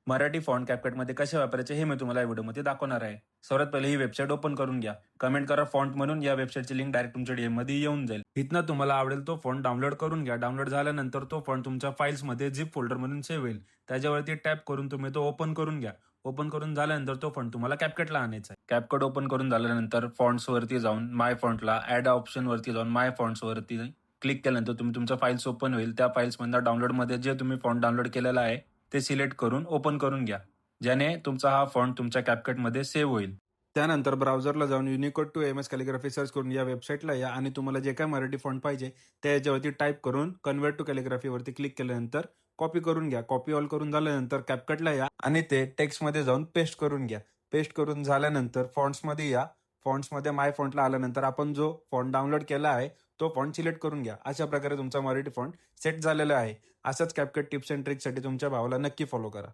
Marathi font कॅपकटमध्ये कसे वापरायचे हे मी तुम्हाला या व्हिडिओमध्ये दाखवणार आहे. सर्वात पहिले ही वेबसाईट ओपन करून घ्या. कमेंट करा फॉन्ट म्हणून, या वेबसाईटची लिंक डायरेक्ट तुमच्या डीएम मध्ये येऊन जाईल. इथनं तुम्हाला आवडेल तो फॉन्ट डाउनलोड करून घ्या. डाउनलोड झाल्यानंतर तो फॉन्ट तुमच्या फाईल्समध्ये झिप फोल्डर म्हणून सेव्ह होईल. त्याच्यावरती टॅप करून तुम्ही तो ओपन करून घ्या. ओपन करून झाल्यानंतर तो फॉन्ट तुम्हाला कॅपकटला आणायचा आहे. कॅपकट ओपन करून झाल्यानंतर फॉन्ट्स वरती जाऊन माय फॉन्टला ऍड ऑप्शन वरती जाऊन माय फॉन्ट्स वरती क्लिक केल्यानंतर तुम्ही तुमच्या फाईल्स ओपन होईल. त्या फाईल्स मधून डाउनलोडमध्ये जे तुम्ही फॉन्ट डाउनलोड केलेला आहे ते सिलेक्ट करून ओपन करून घ्या, ज्याने तुमचा हा फॉन्ट तुमच्या कॅपकटमध्ये सेव्ह होईल. त्यानंतर ब्राउझरला जाऊन Unicode to MS calligraphy search करून या वेबसाईटला या आणि तुम्हाला जे काय मराठी फॉन्ट पाहिजे त्या याच्यावरती टाईप करून कन्वर्ट टू कॅलिग्राफीवरती क्लिक केल्यानंतर कॉपी करून घ्या. कॉपी ऑल करून झाल्यानंतर कॅपकटला या आणि ते टेक्स्टमध्ये जाऊन पेस्ट करून घ्या. पेस्ट करून झाल्यानंतर फॉन्ट्समध्ये या. फॉन्ट्समध्ये माय फॉन्टला आल्यानंतर आपण जो फॉन्ट डाउनलोड केला आहे तो फॉन्ट सिलेक्ट करून घ्या. अशा प्रकारे तुमचा मराठी फॉन्ट सेट झालेला आहे. असंच कॅपकट टिप्स अँड ट्रिक्ससाठी तुमच्या भावाला नक्की फॉलो करा.